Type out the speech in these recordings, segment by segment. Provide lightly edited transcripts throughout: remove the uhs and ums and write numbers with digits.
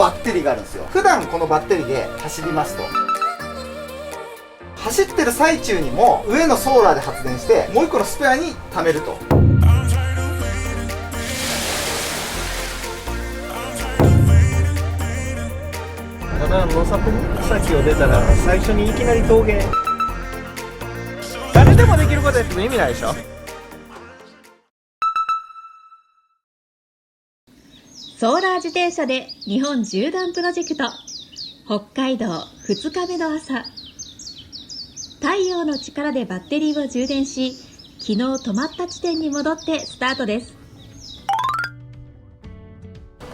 バッテリーがあるんですよ。普段このバッテリーで走りますと、走ってる最中にも上のソーラーで発電してもう1個のスペアに貯めると。ただ野里岬を出たら最初にいきなり峠、誰でもできることやっても意味ないでしょ。ソーラー自転車で日本縦断プロジェクト、北海道2日目の朝。太陽の力でバッテリーを充電し、昨日止まった地点に戻ってスタートです。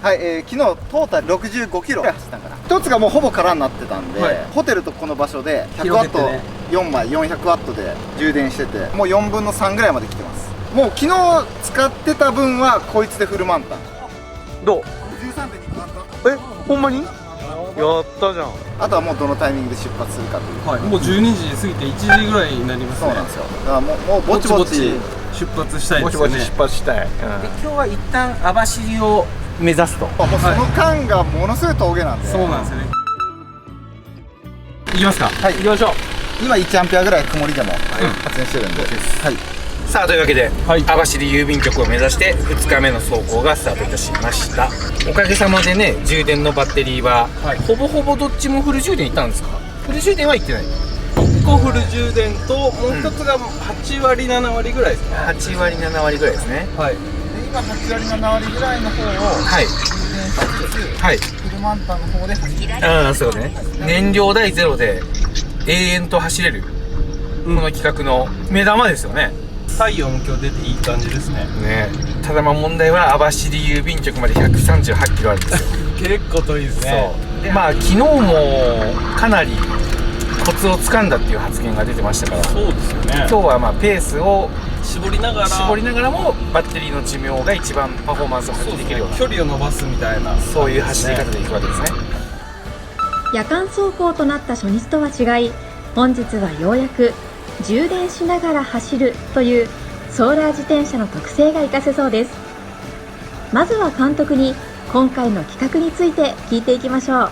はい、昨日トータル65キロ走ったんかな。一つがもうほぼ空になってたんで、はい、ホテルとこの場所で100ワット4枚400ワットで充電してて、もう4分の3ぐらいまで来てます。もう昨日使ってた分はこいつでフル満タン。どう？ 13.2 満タン。え、ほんまに？やったじゃん。あとはもうどのタイミングで出発するかという。はい、もう12時過ぎて1時ぐらいになりますね。そうなんですよ。だからもうぼちぼち出発したいですよね。ぼちぼち出発したい。で今日は一旦網走を目指すと。もうその間がものすごい峠なんで。そうなんですよね。行きますか。はい、行きましょう。今1アンペアぐらい曇りでも発電してるんで。はい。さあというわけで、網走郵便局を目指して2日目の走行がスタートいたしました。おかげさまでね、充電のバッテリーは、ほぼほぼどっちもフル充電いったんですか？フル充電はいってない。1個フル充電ともう1つが8割7割ぐらいですか。8割7割ぐらいですね。はい。で今8割7割ぐらいの方をはい充電しつつ、はい。フル満タンの方で走って。ああそうね。燃料代ゼロで永遠と走れる、この企画の目玉ですよね。太陽も今日出ていい感じですね。ね、ただまあ問題は網走郵便局まで138キロあるんですよ。結構遠いですね。そう。まあ昨日もかなりコツをつかんだっていう発言が出てましたから。そうですよね。今日はまあペースを絞りながらもバッテリーの寿命が一番パフォーマンスを発揮できるような、距離を伸ばすみたいな、そういう走り方でいくわけですね。夜間走行となった初日とは違い、本日はようやく充電しながら走るというソーラー自転車の特性が活かせそうです。まずは監督に今回の企画について聞いていきましょう。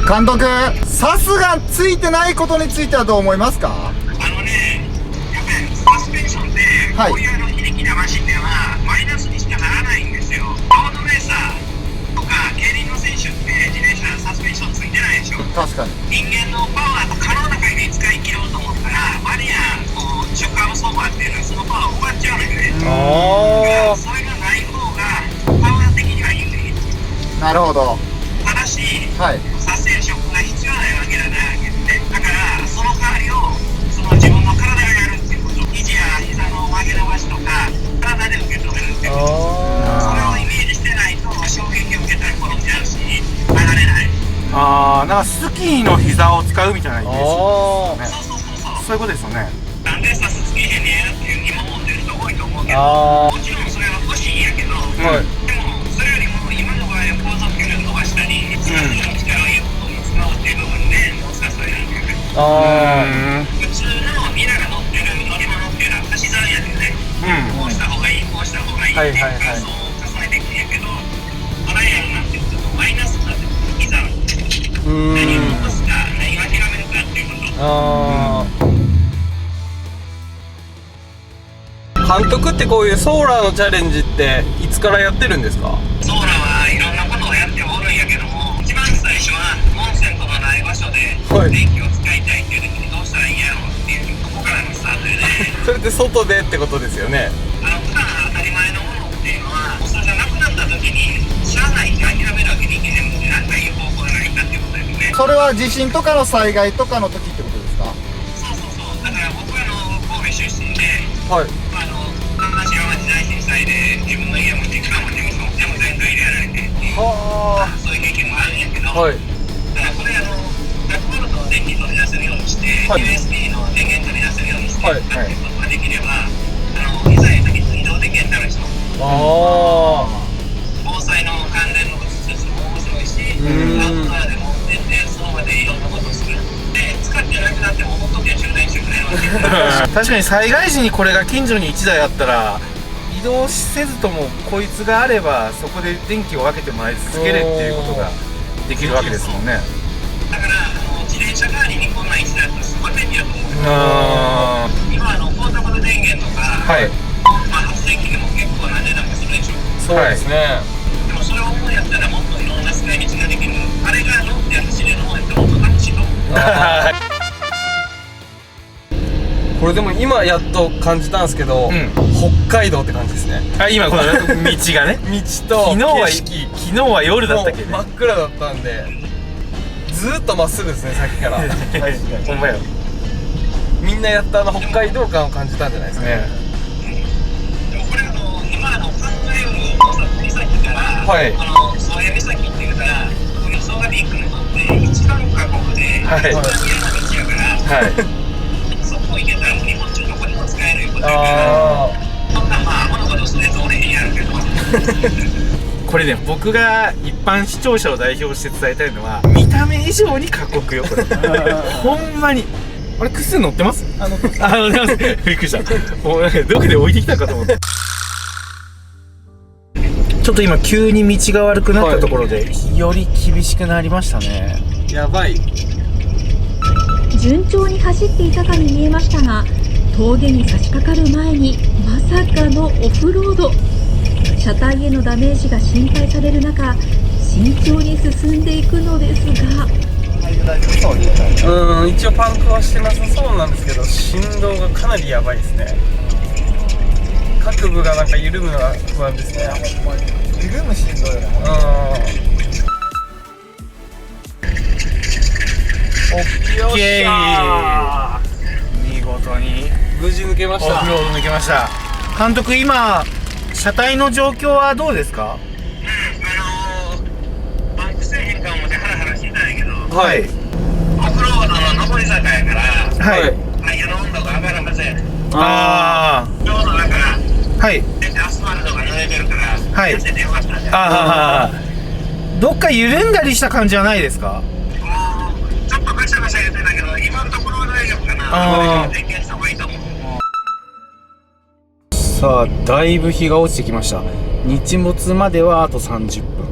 監督、サスがついてないことについてはどう思いますか？やっぱりサスペンションって、はい、こういう非力なマシンではマイナスにしかならないんですよ。ロードレーサーとか競輪の選手って自転車サスペンションついてないでしょ。確かに。人間のパワーと可能な限り使い切ろうと思ったらバリアこうショックアブソーバーっていうのはそのパワーを奪っちゃうのよね。それがない方がパワー的にはいいんです。なるほど。ただし、はい、サスペンションが必要ないわけじゃないわけで、だからその代わりをその自分の体がやるっていうこと、肘や膝の曲げ伸ばしとか体で受け止めるっていうこと、それをイメージしてないと衝撃を受けたら転んじゃうし上がれない。ああ、なんかスキーの膝を使うみたいなイメージですよね。そういうことですよね。なんでサスつけへんねやっていう疑問を持ってる人多いと思うけど、もちろんそれは欲しいんやけど、でもそれよりも今の場合は航続距離を伸ばしたり力を有効に使おうっていう部分でもうサスを選んでる。普通のミラが乗ってる乗り物っていうのは足し算やでね、こうした方がいいこうした方がいいっていう感想を重ねていくんやけど、トライアルなんてちょっとマイナスになっていざ何を落とすか何を諦めるかっていうこと。監督ってこういうソーラーのチャレンジっていつからやってるんですか？ソーラーはいろんなことをやっておるんやけども、一番最初はコンセントのない場所で電気を使いたいっていう時にどうしたらいいんやろうっていうとこからのスタートでね。それって外でってことですよね。普段当たり前のものっていうのはそれじゃなくなった時にしゃあないって諦めるわけにいけへんので、なんかいい方法がないかっていうことですね。それは地震とかの災害とかの時ってことですか？そうだから僕は神戸出身で、はい。東山時代震災で自分の家も実家も事務所も全部全体でやられてっていう、そういう経験もあるんやけど、はい。だからこれ100ボルトの電気取り出せるようにして、USB の電源取り出せるようにしてっていうことができれば、いざいう時に移動できるんだろうし、防災の関連の施設も面白いし、アウトドアでも運転でその場でいろんなことをする。で、使ってなくなってもほっとけん充電してくれるわけ。確かに災害時にこれが近所に1台あったら移動せずともこいつがあればそこで電気を分けてもらい続けるっていうことができるわけですもんね。だから自転車代わりにこんな位置だとすごい便利だと思う。今ポータブル電源とか、はい、発電機でも結構な値段がするでしょ。そうですね。でもそれを思うんやったらもっといろんな使い道ができる。あれが乗って走れるのやったらもっと楽しいと思う。これでも今やっと感じたんですけど、北海道って感じですね。今この道がね道と景色、昨日は夜だったっけね。真っ暗だったんでずーっとまっすぐですね、さっきからほんまや。みんなやった北海道感を感じたんじゃないですかね。でもこれ今考えよる大崎岬から、はい宗谷岬っていうから予想がビッグにとって一番過酷ではい、綺麗な道やから、はい、そこ行けたら日本中どこでも使えるいうことやからそんなアホなことするやつ俺へんやるけどこれね、僕が一般視聴者を代表して伝えたいのは見た目以上に過酷よこれほんまに。あれ、靴乗ってます？乗ってますびっくりした。もうなんかどこで置いてきたかと思って。ちょっと今急に道が悪くなったところで、より厳しくなりましたね。やばい。順調に走っていたかに見えましたが、峠に差し掛かる前にまさかのオフロード。車体へのダメージが心配される中、慎重に進んでいくのですが、一応パンクはしてなさそうなんですけど、振動がかなりやばいですね。各部がなんか緩むのが不安ですね。緩む振動よね。よっしゃー、見事に無事抜けました。オフロード抜けました。監督、今車体の状況はどうですか？バンクせえへんかもってハラハラしてたんやけど、はい、オフロードの上り坂やから、はい、タイヤの温度が上がるはずやねん。あちょうどだから、はい、アスファルトが濡れてるから、はい、走っててよかったんじゃない？どっか緩んだりした感じはないですか？ちょっとガシャガシャ言ってたけど、今のところは大丈夫かな。点検した方がいいと思う。さあ、だいぶ日が落ちてきました。日没まではあと30分。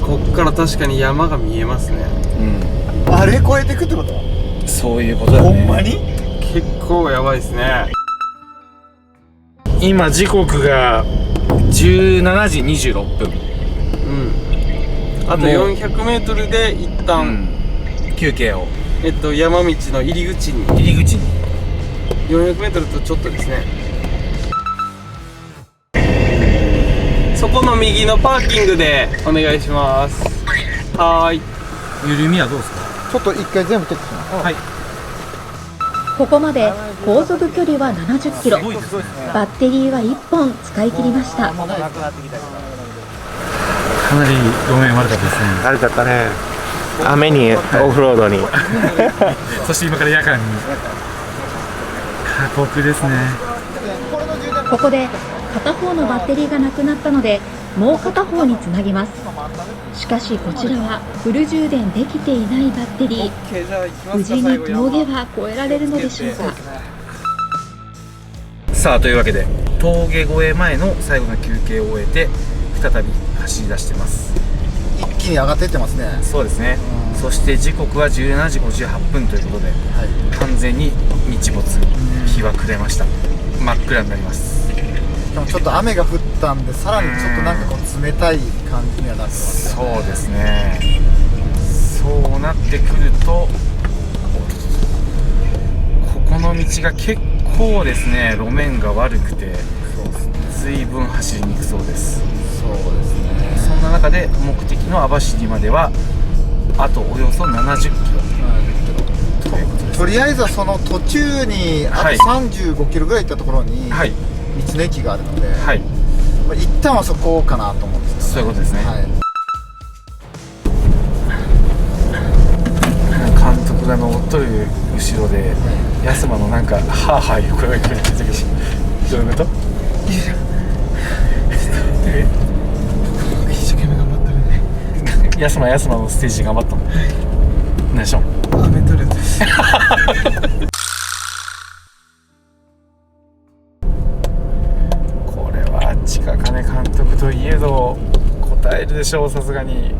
こっから確かに山が見えますね。あれ越えてくってこと？そういうことだね。ほんまに？結構やばいですね。今時刻が17時26分。あと400メートルで一旦、休憩を。山道の入り口に。400メートルとちょっとですね。そこの右のパーキングでお願いします。はーい。緩みはどうですか？ちょっと一回全部チェックします。はい。ここまで航続距離は70キロ、バッテリーは1本使い切りました。かなり路面悪かったですね。悪かったね。雨にオフロードにそして今から夜間に。過酷ですね。ここで片方のバッテリーがなくなったので、もう片方につなぎます。しかしこちらはフル充電できていないバッテリー。無事に峠は越えられるのでしょうか。さあ、というわけで峠越え前の最後の休憩を終えて再び走り出してます。一気に上がってってますね。そうですね。そして時刻は17時58分ということで、完全に日没、日は暮れました。真っ暗になります。でもちょっと雨が降ったんで、さらにちょっとなんかこう冷たい感じにはなってます。そうですね。そうなってくると、ここの道が結構ですね、路面が悪くて随分走りにくそうです。そうですね。そんな中で目的の網走まではあとおよそ70キロということです。とりあえずはその途中にあと35キロぐらい行ったところに道の駅があるので、まあ一旦はそこかなと思うんですけど、そういうことですね。監督が登っとる後ろで、安間のなんかハーハーいう声が聞こえてきたけど、どういうこと？一生懸命頑張ってるね。安間のステージ頑張ったの。何でしょう。雨取れてこれは近金監督といえど答えるでしょう、さすがに。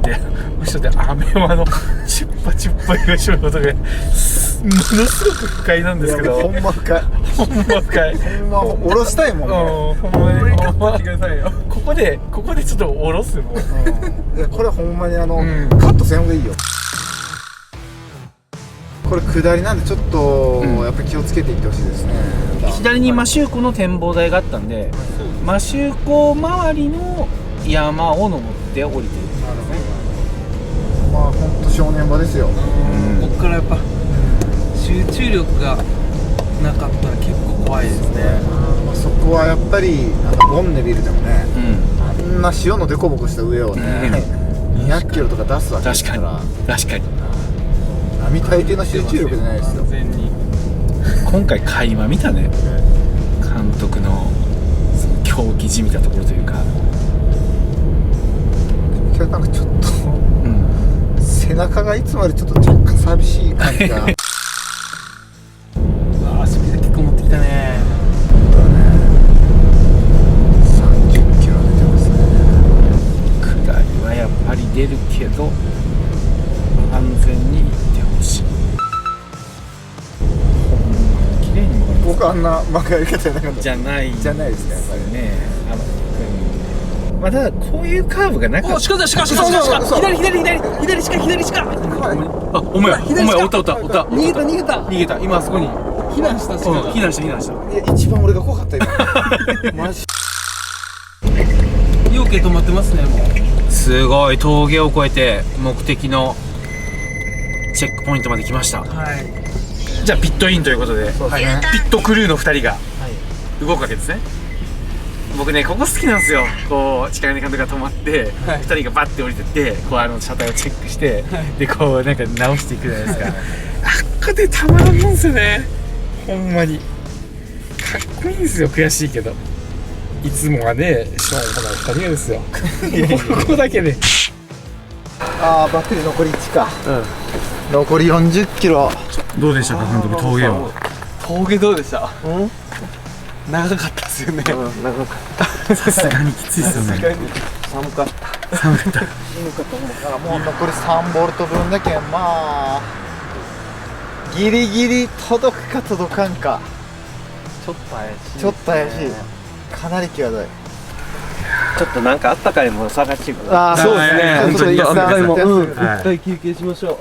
で後ろでアメマのチュッパチュッパいう仕事がものすごく不快なんですけど、ほんま深い。ほんま深い。ほんま下ろしたいもんね。ほんまにここでちょっと下ろすもん。いやこれほんまにんカットせんほうがいいよ。これ下りなんでちょっとやっぱり気をつけていってほしいですね。左に摩周湖の展望台があったんで、摩周湖周りの山を登って降りてる。まあ本当正念場ですよ。こっからやっぱ集中力がなかったら結構怖いですね。まあそこはやっぱりボンネビルでもね、あんな塩のデコボコした上をね、200キロとか出すわけですから。確かに並大抵の集中力じゃないですよ。今回垣間見たね、監督のその競技じみたところというか。今日なんかちょっと、背中がいつもよりちょっと若干寂しい感じがああ、スピード結構持ってきたね。30キロ出てますね。下りはやっぱり出るけど安全に行ってほしい。綺麗に曲がる。僕あんな曲がり方じゃなかったじゃないじゃないですね、やっぱりね。まあ、ただこういうカーブがなかった。しか左しか左しか。あ、お前おった。逃げた。今あそこに避難した避難した。いや一番俺が怖かった今マジ陽気止まってますね、もう。すごい峠を越えて目的のチェックポイントまで来ました。はい。じゃあピットインということで、ピットクルーの2人が動くわけですね。僕ねここ好きなんですよ。こう近金監督が止まって2人がバッて降りてってこう車体をチェックしてでこうなんか直していくじゃないですか。あっこでたまらんもんですよね、ほんまに。かっこいいんですよ。悔しいけどいつもはねしょうもない2人がですよここだけで。ああバッテリー残り1か、残り40キロ。どうでしたか監督、峠は。峠どうでした？長かったですよね。長かった。さすがにきついですよね。寒かった。死ぬかと思ったらもう残り3ボルト分だけん、まあギリギリ届くか届かんか。ちょっと怪しい。ちょっと怪しい。かなり際どい。ちょっとなんかあったかいもの探してください。ああそうですね。本当にちょっとあったかいもん、はい一回休憩しましょう。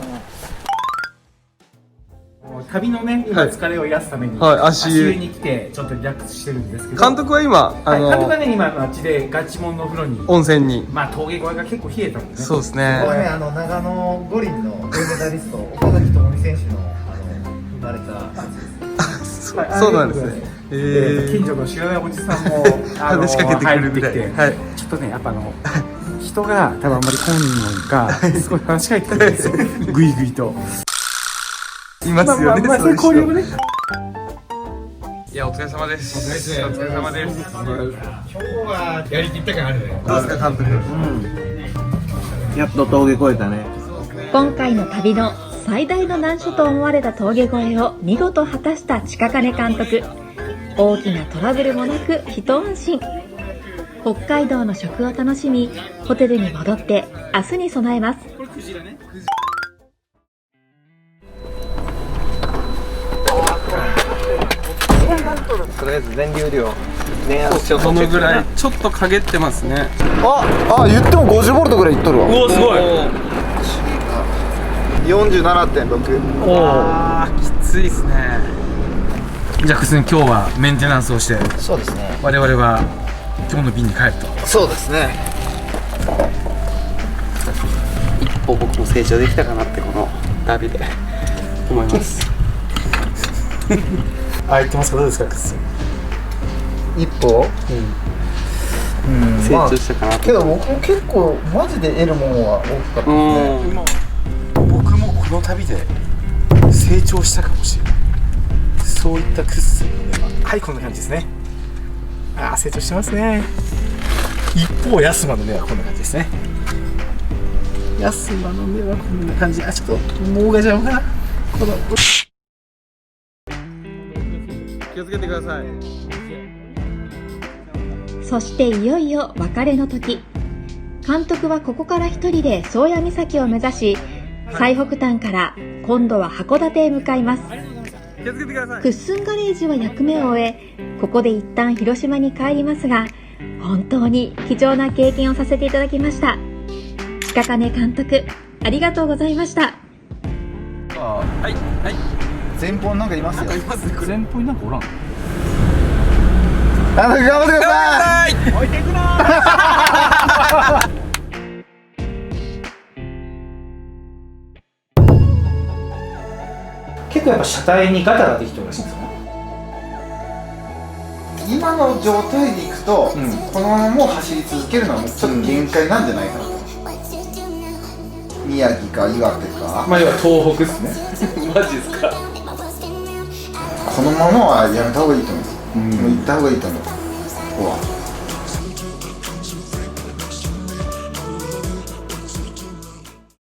旅のね、今疲れを癒すために、足湯に来てちょっとリラックスしてるんですけど、監督は今監督はね今あっちでガチモンのお風呂に、温泉に。まあ峠越えが結構冷えたんでね。そうですこれねね。長野五輪の銅メダリスト岡崎朋美選手の生まれたそうなんですね。近所の知らないおじさんも話しかけてくれるぐらい入ってきて、はいちょっとねやっぱ人が多分あんまり来んのかすごい話しかけてくるんですよぐいぐいと。いますよね。そういう交流もね。いや、お疲れ様です。お疲れ様です。今日はやりきった感あるね。どうですか監督？やっと峠越えたね。今回の旅の最大の難所と思われた峠越えを見事果たした近金監督。大きなトラブルもなく一安心。北海道の食を楽しみ、ホテルに戻って明日に備えます。とりあえず全流量電圧どのぐらいちょっと陰ってますね。あ言っても50ボルトぐらいいっとるわ。おおすごい。 47.6。あーきついですね。じゃあ普通に今日はメンテナンスをしてそうですね。我々は今日の便に帰ると。そうですね。僕も成長できたかなってこの旅で思います。あ、言ってますか。どうですか一歩成長したかなって。けど僕も結構マジで得るもんは大きかったですね。僕もこの旅で成長したかもしれない。そういったクッスンの目ははいこんな感じですね。ああ成長してますね。一方ヤスマの目はこんな感じですね。ヤスマの目はこんな感じ。あちょっともうがじゃうかなこの気をつけてください。そしていよいよ別れの時。監督はここから一人で宗谷岬を目指し、最北端から今度は函館へ向かいます。気をつけてください。クッスンガレージは役目を終え、ここで一旦広島に帰りますが、本当に貴重な経験をさせていただきました。近金監督、ありがとうございました。はいはい。前方になんかいますよ。前方になんかおらん。頑張ってください。置いていくな。結構やっぱ車体にガタができてるらしいんですよね。今の状態でいくと、うんこのままもう走り続けるのはもうちょっと限界なんじゃないかなと。宮城か岩手か、まあ要は東北ですね。マジですか。このままはやめた方がいいと思います。もう行った方がいいと思う。ここは。